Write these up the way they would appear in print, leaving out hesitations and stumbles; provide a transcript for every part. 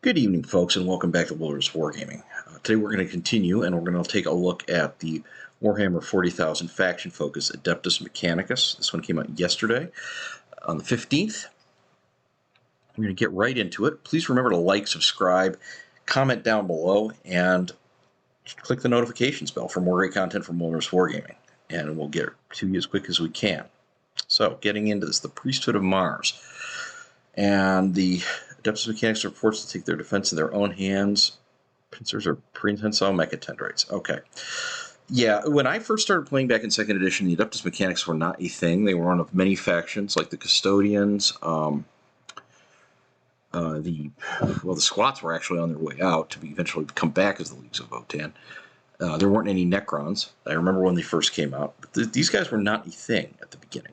Good evening, folks, and welcome back to Wilderness Wargaming. Today we're going to continue, and we're going to take a look at the Warhammer 40,000 faction focus, Adeptus Mechanicus. This one came out yesterday on the 15th. We're going to get right into it. Please remember to like, subscribe, comment down below, and click the notifications bell for more great content from Wilderness Wargaming, and we'll get to you as quick as we can. So, getting into this, the Priesthood of Mars. And the Adeptus Mechanicus reports to take their defense in their own hands. Pincers are prehensile mechatendrites. Okay. Yeah, when I first started playing back in 2nd edition, the Adeptus Mechanicus were not a thing. They were one of many factions, like the Custodians. The Squats were actually on their way out to eventually come back as the Leagues of Votann. There weren't any Necrons. I remember when they first came out. But these guys were not a thing at the beginning.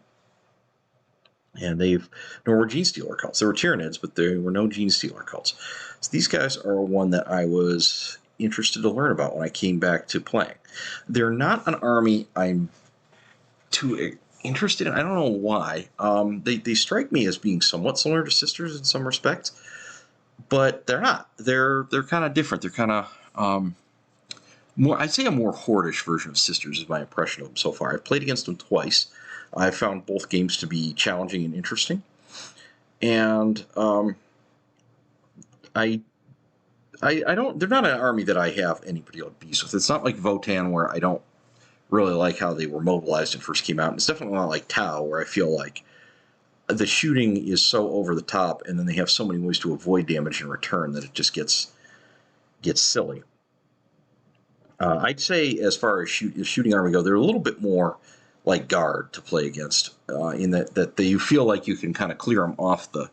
And nor were Gene Stealer cults. There were Tyranids, but there were no Gene Stealer cults. So these guys are one that I was interested to learn about when I came back to playing. They're not an army I'm too interested in. I don't know why. They strike me as being somewhat similar to Sisters in some respects, but they're not. They're kind of different. They're kind of more. I'd say a more Hordish version of Sisters is my impression of them so far. I've played against them twice. I found both games to be challenging and interesting, and I don't. They're not an army that I have any particular beef with. It's not like Votann, where I don't really like how they were mobilized and first came out. And it's definitely not like Tau, where I feel like the shooting is so over the top, and then they have so many ways to avoid damage in return that it just gets silly. I'd say, as far as shooting army go, they're a little bit more like Guard to play against, in that you feel like you can kind of clear them off the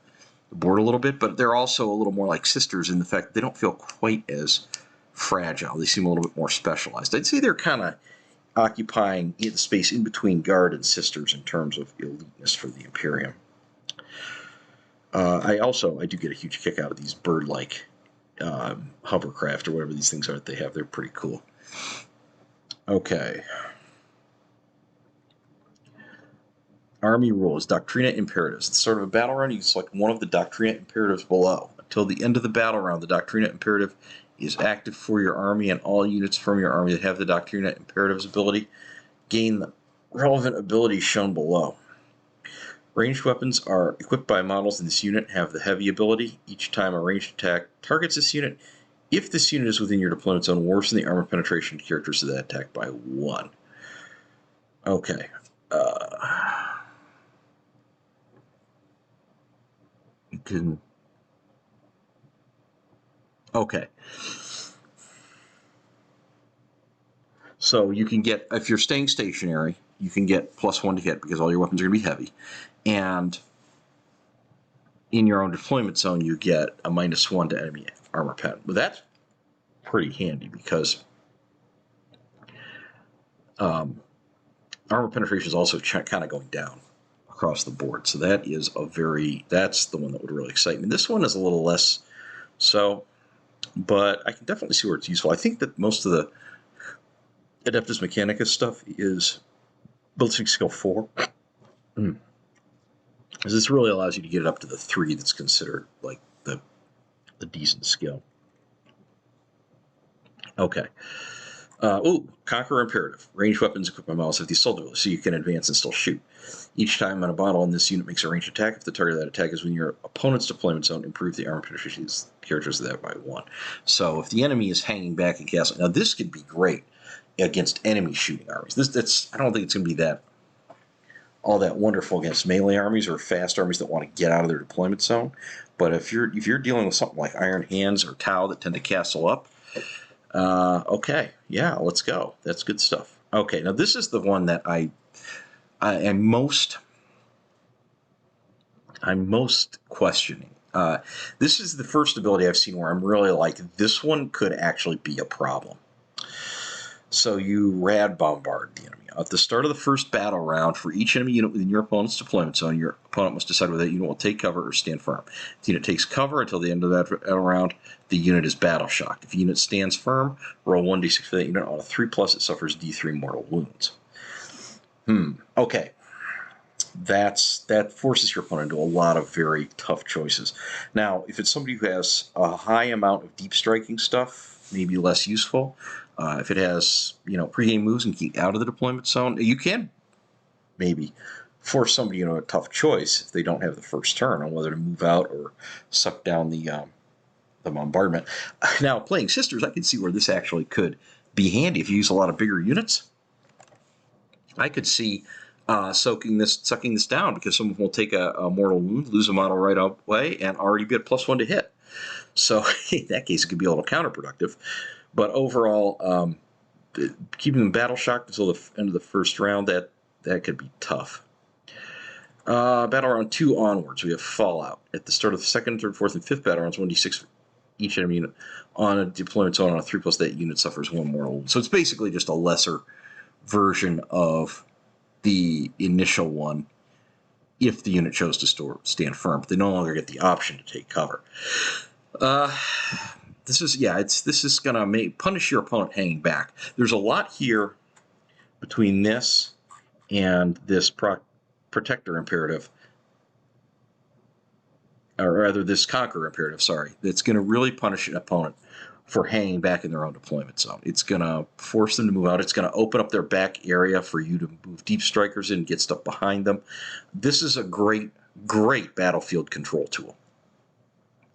board a little bit, but they're also a little more like Sisters in the fact that they don't feel quite as fragile. They seem a little bit more specialized. I'd say they're kind of occupying the space in between Guard and Sisters in terms of eliteness for the Imperium. I do get a huge kick out of these bird-like hovercraft or whatever these things are that they have. They're pretty cool. Okay. Army rules, Doctrina Imperatives. It's sort of a battle round. You can select one of the Doctrina Imperatives below. Until the end of the battle round, the Doctrina Imperative is active for your army, and all units from your army that have the Doctrina Imperatives ability gain the relevant abilities shown below. Ranged weapons are equipped by models in this unit have the heavy ability. Each time a ranged attack targets this unit, if this unit is within your deployment zone, worsen the armor penetration characteristics of that attack by 1. Okay. Okay. So you can get, if you're staying stationary, you can get +1 to hit because all your weapons are going to be heavy. And in your own deployment zone, you get a -1 to enemy armor pen. But that's pretty handy because armor penetration is also kind of going down across the board. So that is that's the one that would really excite me. This one is a little less so, but I can definitely see where it's useful. I think that most of the Adeptus Mechanicus stuff is building skill 4. Because this really allows you to get it up to the 3 that's considered like the decent skill. Okay. Conqueror Imperative. Ranged weapons equipped by models have the assault ability, so you can advance and still shoot. Each time on a model in this unit makes a ranged attack, if the target of that attack is within your opponent's deployment zone, improve the armor penetration characters of that by 1. So if the enemy is hanging back and castling, now this could be great against enemy shooting armies. I don't think it's going to be all that wonderful against melee armies or fast armies that want to get out of their deployment zone. But if you're dealing with something like Iron Hands or Tau that tend to castle up, okay, yeah, let's go. That's good stuff. Okay, now this is the one that I'm most questioning. This is the first ability I've seen where I'm really like, this one could actually be a problem. So you rad bombard the enemy. At the start of the first battle round, for each enemy unit within your opponent's deployment zone, your opponent must decide whether that unit will take cover or stand firm. If the unit takes cover until the end of that battle round, the unit is battle shocked. If the unit stands firm, roll 1d6 for that unit. On a 3+, it suffers d3 mortal wounds. Okay. that forces your opponent into a lot of very tough choices. Now, if it's somebody who has a high amount of deep striking stuff, maybe less useful. If it has, pregame moves and keep out of the deployment zone, you can maybe force somebody into a tough choice if they don't have the first turn on whether to move out or suck down the bombardment. Now, playing Sisters, I can see where this actually could be handy if you use a lot of bigger units. I could see sucking this down because someone will take a mortal wound, lose a model right away, and already be at +1 to hit. So in that case, it could be a little counterproductive. But overall, keeping them battle shocked until the end of the first round, that could be tough. Battle round 2 onwards, we have Fallout. At the start of the second, third, fourth, and fifth battle rounds, 1d6 for each enemy unit on a deployment zone on a 3+, that unit suffers 1 mortal wound. So it's basically just a lesser version of the initial one if the unit chose to stand firm, but they no longer get the option to take cover. This is gonna punish your opponent hanging back. There's a lot here between this and this protector imperative, or rather this conqueror imperative, that's going to really punish an opponent for hanging back in their own deployment zone. It's going to force them to move out. It's going to open up their back area for you to move deep strikers in and get stuff behind them. This is a great, great battlefield control tool.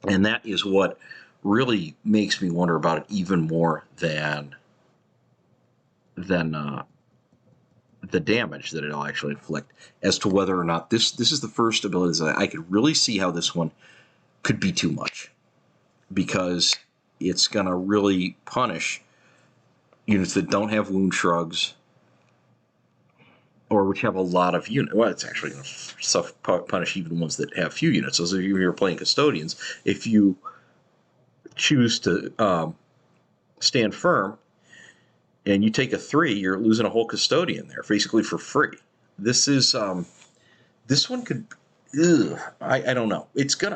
And that is what really makes me wonder about it even more than the damage that it'll actually inflict, as to whether or not this is the first ability that I could really see how this one could be too much, because it's going to really punish units that don't have wound shrugs or which have a lot of units. Well, it's actually going to punish even ones that have few units. So if you're playing custodians, if you choose to stand firm and you take a 3, you're losing a whole custodian there, basically for free. This one could. I don't know.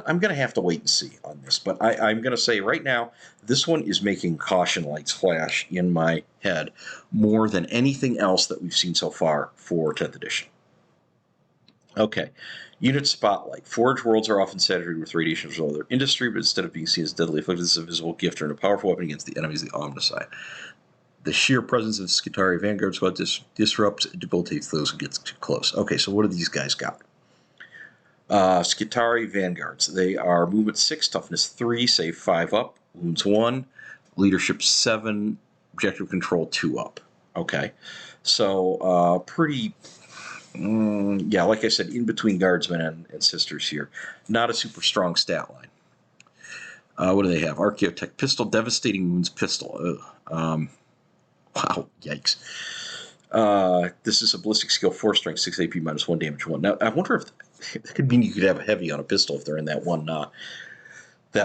I'm gonna have to wait and see on this, but I'm gonna say right now, this one is making caution lights flash in my head more than anything else that we've seen so far for 10th edition. Okay, unit spotlight. Forged worlds are often saturated with radiation from all their industry, but instead of being seen as deadly afflicted, this is a visible gift and a powerful weapon against the enemies of the Omnicide. The sheer presence of Skitarii Vanguard Squad disrupts and debilitates those who get too close. Okay, so what do these guys got? Skitarii Vanguards. They are movement 6, toughness 3, save 5 up, wounds 1, leadership 7, objective control 2 up. Okay, so pretty, like I said, in between guardsmen and sisters here. Not a super strong stat line. What do they have? Archaeotech pistol, devastating wounds pistol. Wow, yikes. This is a ballistic skill 4 strength, 6 AP, -1 damage 1. Now, I wonder if that could mean you could have a heavy on a pistol if they're in that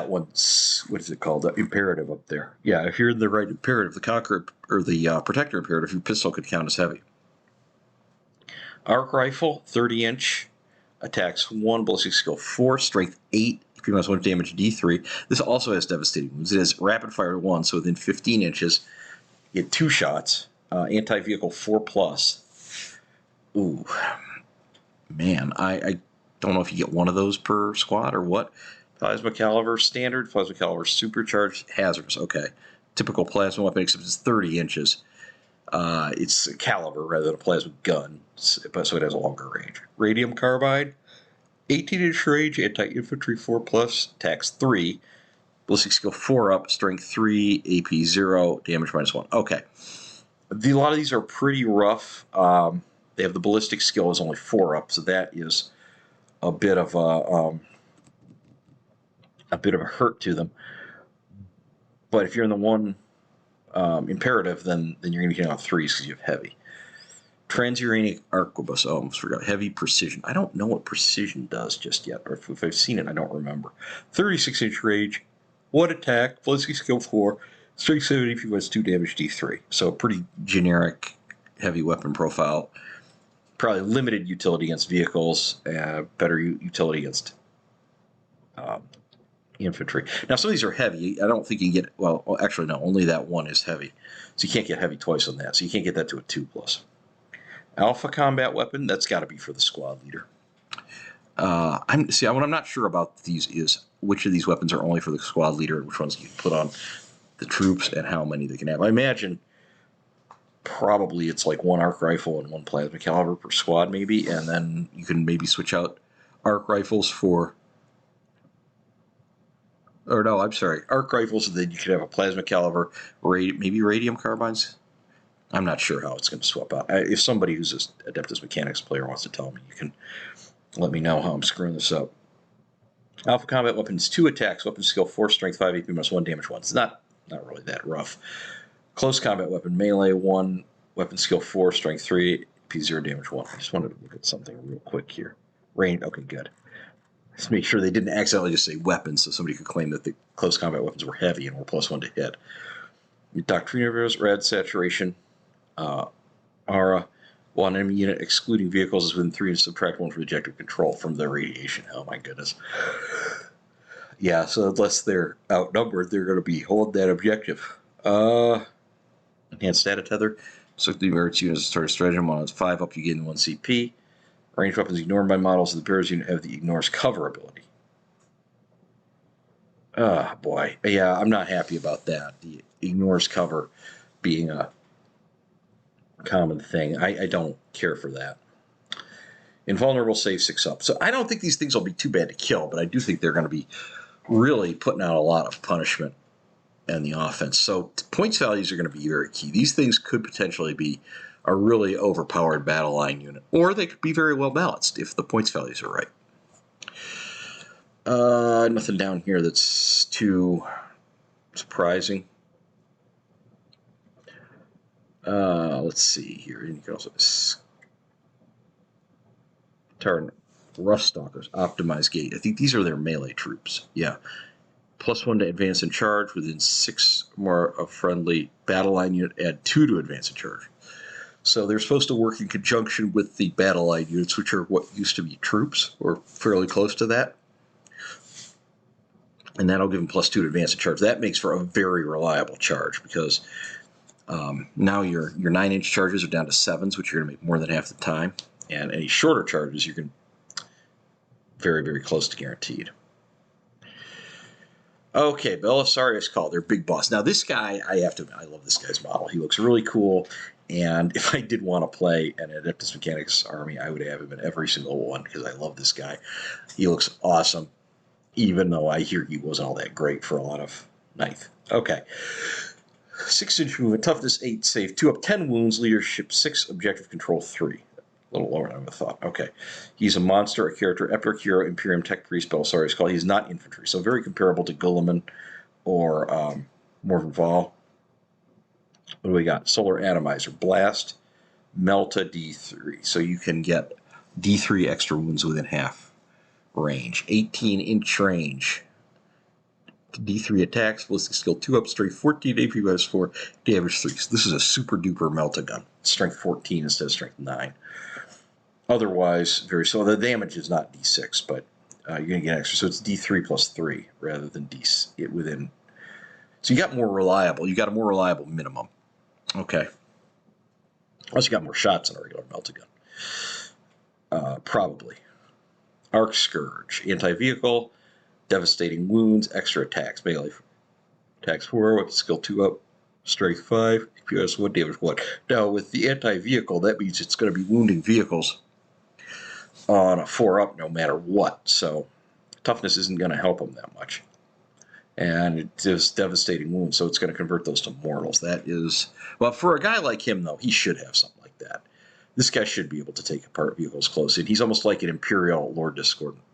one's, what is it called? Imperative up there. Yeah, if you're in the right imperative, the conqueror or the protector imperative, your pistol could count as heavy. Arc rifle, 30-inch, attacks 1, ballistic skill 4, strength 8, AP -1 damage D3. This also has devastating wounds. It has rapid fire 1, so within 15 inches, you get 2 shots. Anti-vehicle 4+. Ooh, man, I don't know if you get one of those per squad or what. Plasma caliber standard, plasma caliber supercharged, hazardous. Okay, typical plasma weapon, except it's 30 inches. It's a caliber rather than a plasma gun, so it has a longer range. Radium carbide, 18-inch range, anti-infantry 4+, attacks 3, ballistic skill 4 up, strength 3, AP 0, damage -1. Okay, a lot of these are pretty rough. They have the ballistic skill is only 4 up, so that is a bit of a hurt to them. But if you're in the one imperative, then you're going to be getting on 3s because you have heavy. Transuranic arquebus. Oh, I almost forgot. Heavy precision. I don't know what precision does just yet, or if I've seen it, I don't remember. 36-inch range, 1 attack, ballistic skill 4, strength 7, if you was 2 damage D3. So a pretty generic heavy weapon profile. Probably limited utility against vehicles, better utility against infantry. Now, some of these are heavy. I don't think you can get, well, actually, no, only that one is heavy. So you can't get heavy twice on that. So you can't get that to a 2+. Alpha combat weapon, that's got to be for the squad leader. What I'm not sure about these is which of these weapons are only for the squad leader and which ones you put on the troops and how many they can have. I imagine probably it's like one arc rifle and one plasma caliber per squad, maybe, and then you can maybe switch out arc rifles for. Or no, I'm sorry, arc rifles, and then you could have a plasma caliber, maybe radium carbines. I'm not sure how it's going to swap out. If somebody who's an Adeptus Mechanicus player wants to tell me, you can let me know how I'm screwing this up. Alpha combat weapons, 2 attacks, weapon skill 4, strength 5, AP minus 1, damage 1. It's not really that rough. Close combat weapon, melee 1, weapon skill 4, strength 3, AP 0, damage 1. I just wanted to look at something real quick here. Range, okay, good. Just make sure they didn't accidentally just say weapons, so somebody could claim that the close combat weapons were heavy and were +1 to hit. Doctrinaries, rad saturation, aura. While an enemy unit excluding vehicles is within 3 and subtract 1 from objective control from their radiation. Oh my goodness. Yeah, so unless they're outnumbered, they're going to be holding that objective. Enhanced data tether. So the emergency units start stratagem on 5 up, you gain 1 CP. Ranged weapons ignored by models of the bearer's unit have the ignores cover ability. Oh boy. Yeah, I'm not happy about that. The ignores cover being a common thing. I don't care for that. Invulnerable save 6 up. So I don't think these things will be too bad to kill, but I do think they're going to be really putting out a lot of punishment in the offense. So points values are going to be very key. These things could potentially be a really overpowered battle line unit, or they could be very well balanced if the points values are right. Nothing down here that's too surprising. Let's see here. You can also turn Rust Stalkers, optimize gate. I think these are their melee troops. Yeah. +1 to advance and charge within 6 more of friendly battle line unit. Add 2 to advance and charge. So they're supposed to work in conjunction with the battle line units, which are what used to be troops, or fairly close to that. And that'll give them +2 to advance and charge. That makes for a very reliable charge because now your 9-inch charges are down to 7s, which you're going to make more than half the time. And any shorter charges, you're going to very, very close to guaranteed. Okay, Belisarius Call, their big boss. Now, this guy, I have to admit, I love this guy's model. He looks really cool. And if I did want to play an Adeptus Mechanicus army, I would have him in every single one because I love this guy. He looks awesome, even though I hear he wasn't all that great for a lot of 9th. Okay. 6-inch movement, toughness 8, save 2 up, 10 wounds, leadership 6, objective control 3. A little lower than I would have thought. Okay. He's a monster, a character, Epic Hero, Imperium, Tech Priest, Belisarius Call. He's not infantry, so very comparable to Guilliman or Morvenval. What do we got? Solar Atomizer, Blast, Melta, D3. So you can get D3 extra wounds within half range. 18-inch range. D3 attacks, ballistic skill 2 up, strength 14, AP minus 4, damage 3. So this is a super duper Melta gun. Strength 14 instead of strength 9. Otherwise, very slow. The damage is not D6, but you're going to get extra. So it's D3 plus 3 rather than D within. So you got more reliable. You got a more reliable minimum. Okay. Unless you got more shots than a regular Melta gun. Probably. Arc Scourge, anti-vehicle, devastating wounds, extra attacks, melee attacks 4, weapon skill 2 up, strength 5, AP minus 1, damage 1. Now, with the anti-vehicle, that means it's going to be wounding vehicles on a 4 up no matter what. So toughness isn't going to help them that much. And it does devastating wounds, so it's going to convert those to mortals. That is, well, for a guy like him, though, he should have something like that. This guy should be able to take apart vehicles close in. He's almost like an Imperial Lord Discordant.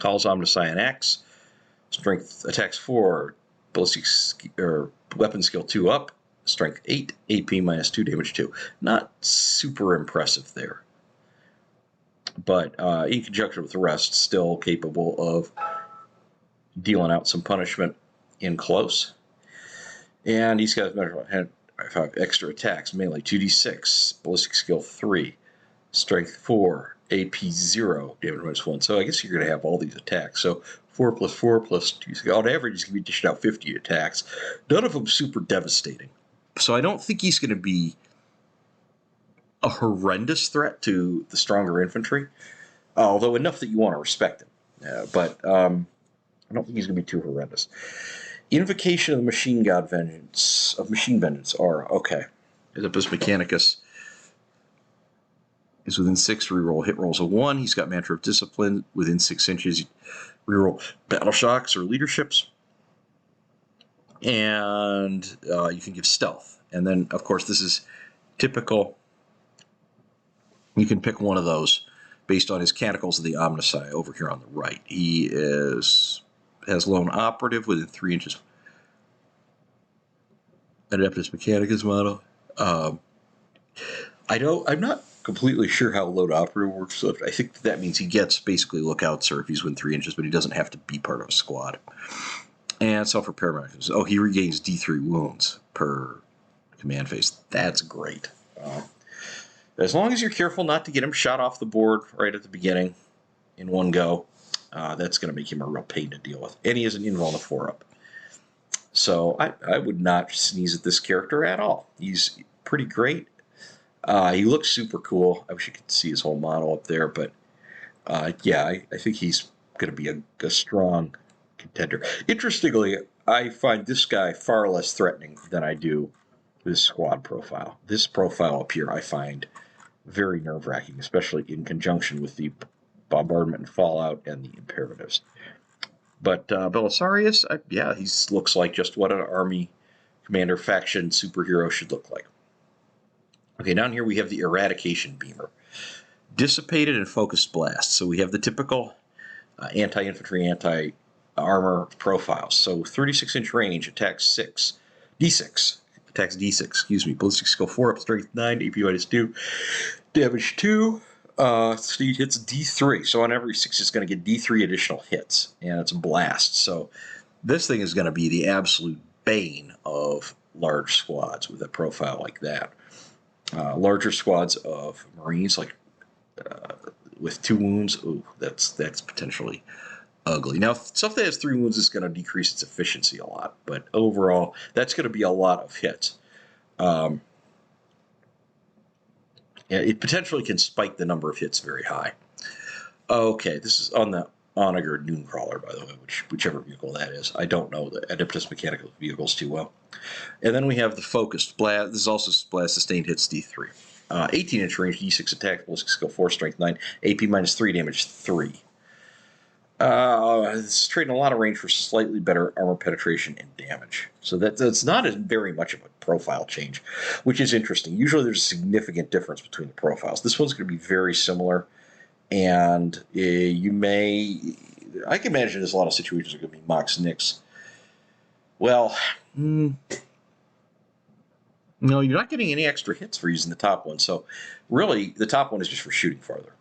Calls Omniscient Axe, strength attacks 4, ballistic or weapon skill 2 up, strength 8, AP minus 2, damage 2. Not super impressive there. But in conjunction with the rest, still capable of dealing out some punishment in close. And he's got 5 extra attacks, melee 2d6, ballistic skill 3, strength 4, AP 0, damage minus 1. So I guess you're going to have all these attacks. So 4 plus 4 plus 2. On average, he's going to be dishing out 50 attacks. None of them super devastating. So I don't think he's going to be a horrendous threat to the stronger infantry, although enough that you want to respect him. But I don't think he's going to be too horrendous. Invocation of the Machine God Vengeance, of Machine Vengeance, aura. Okay. Adeptus Mechanicus is within 6, reroll hit rolls of 1. He's got Mantra of Discipline. Within 6 inches, reroll Battle Shocks or Leaderships. And you can give Stealth. And then, of course, this is typical. You can pick one of those based on his Canticles of the Omnici over here on the right. He has Lone Operative within 3 inches. Adeptus Mechanicus model. I'm not completely sure how Lone Operative works. So I think that means he gets basically Lookout Sir if he's within 3 inches, but he doesn't have to be part of a squad. And self-repair mechanisms. Oh, he regains D3 wounds per command phase. That's great. As long as you're careful not to get him shot off the board right at the beginning in one go, that's going to make him a real pain to deal with. And he is an invul on a 4-up. So I would not sneeze at this character at all. He's pretty great. He looks super cool. I wish you could see his whole model up there. But yeah, I think he's going to be a strong contender. Interestingly, I find this guy far less threatening than I do this squad profile. This profile up here I find very nerve-wracking, especially in conjunction with the Bombardment and Fallout and the Imperatives. But Belisarius, yeah, he looks like just what an army commander faction superhero should look like. Okay, down here we have the Eradication Beamer. Dissipated and Focused Blast. So we have the typical anti-infantry, anti-armor profiles. So 36-inch range, attacks 6. D6. Attacks D6, excuse me. Ballistic skill 4 up, strength 9, AP minus 2. Damage 2. Speed hits D3. So on every 6, it's going to get D3 additional hits. And it's a blast. So this thing is going to be the absolute bane of large squads with a profile like that. Larger squads of Marines, like with 2 wounds, ooh, that's potentially ugly. Now, stuff that has 3 wounds is going to decrease its efficiency a lot, but overall, that's going to be a lot of hits. It potentially can spike the number of hits very high. Okay, this is on the Onager Nooncrawler, by the way, whichever vehicle that is. I don't know the Adeptus Mechanicus vehicles too well. And then we have the Focused Blast. This is also Blast Sustained Hits D3. 18-inch range, D6 attack, ballistic skill 4, strength 9, AP minus 3, damage 3. It's trading a lot of range for slightly better armor penetration and damage. So that's not very much of a profile change, which is interesting. Usually there's a significant difference between the profiles. This one's going to be very similar, and I can imagine there's a lot of situations that are going to be Mox Nix. Well, no, you're not getting any extra hits for using the top one. So really, the top one is just for shooting farther,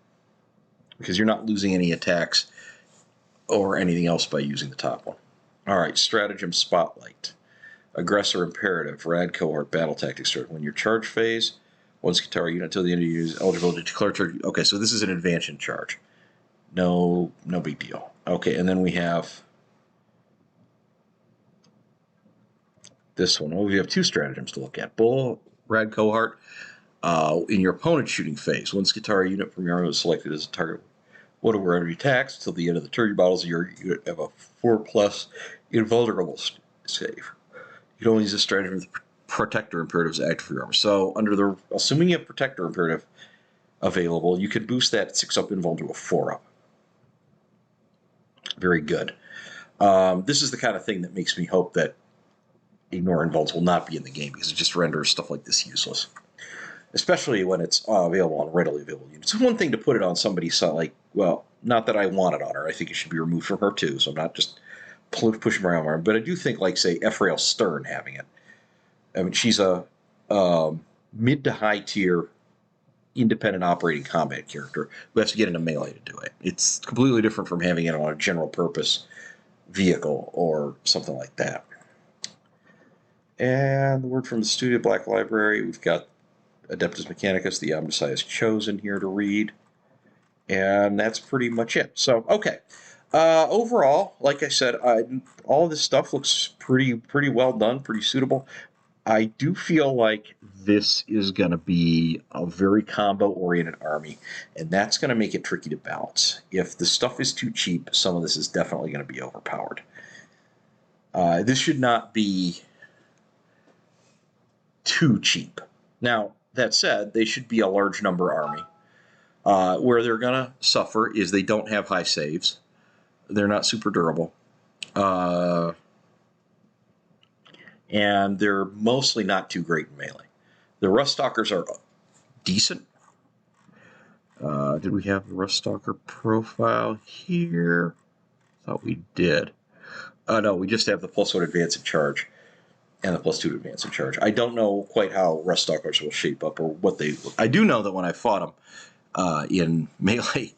because you're not losing any attacks or anything else by using the top one. All right, Stratagem Spotlight. Aggressor Imperative, Rad Cohort, Battle Tactics. When your charge phase, once Katara unit until the end of your use eligible to declare charge. Okay, so this is an advance in charge. No big deal. Okay, and then we have this one. Oh, we have 2 stratagems to look at. Bull, Rad Cohort. In your opponent's shooting phase, once Katara unit from your army is selected as a target, whatever enemy attacks until the end of the turn, your battles your unit have a 4+ invulnerable save. You can only use this stratagem if the Protector Imperatives act for your armor. So assuming you have Protector Imperative available, you could boost that 6-up invul to a 4-up. Very good. This is the kind of thing that makes me hope that Ignore Invuls will not be in the game, because it just renders stuff like this useless. Especially when it's available on readily available units. It's one thing to put it on somebody's side, like, well, not that I want it on her. I think it should be removed from her too, so I'm not just pushing her around. But I do think, like, say, Ephrael Stern having it. I mean, she's a mid to high tier independent operating combat character who has to get into melee to do it. It's completely different from having it on a general purpose vehicle or something like that. And the word from the Studio Black Library, we've got Adeptus Mechanicus, the Omnici is chosen here to read. And that's pretty much it. So, okay. Overall, like I said, all of this stuff looks pretty well done, pretty suitable. I do feel like this is going to be a very combo-oriented army, and that's going to make it tricky to balance. If the stuff is too cheap, some of this is definitely going to be overpowered. This should not be too cheap. Now, that said, they should be a large number army. Where they're going to suffer is they don't have high saves. They're not super durable. And they're mostly not too great in melee. The Ruststalkers are decent. Did we have the Ruststalker profile here? Thought we did. No, we just have the +1 advance in charge and the +2 advance in charge. I don't know quite how Ruststalkers will shape up or what they. I do know that when I fought them in melee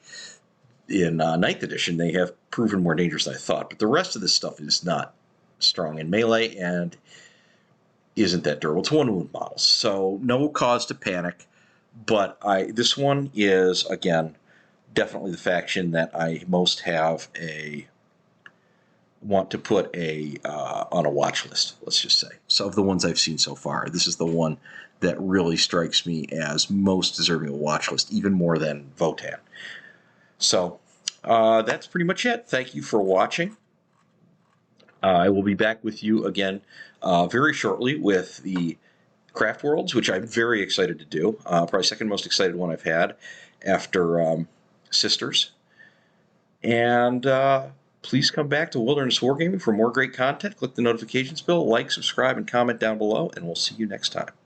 in 9th edition, they have proven more dangerous than I thought. But the rest of this stuff is not strong in melee and isn't that durable. It's 1-wound models, so no cause to panic. But this one is, again, definitely the faction that I most want to put on a watch list, let's just say. So of the ones I've seen so far, this is the one that really strikes me as most deserving of a watch list, even more than Votann. So that's pretty much it. Thank you for watching. I will be back with you again very shortly with the Craft Worlds, which I'm very excited to do. Probably second most excited one I've had after Sisters. And please come back to Wilderness Wargaming for more great content. Click the notifications bell, like, subscribe, and comment down below, and we'll see you next time.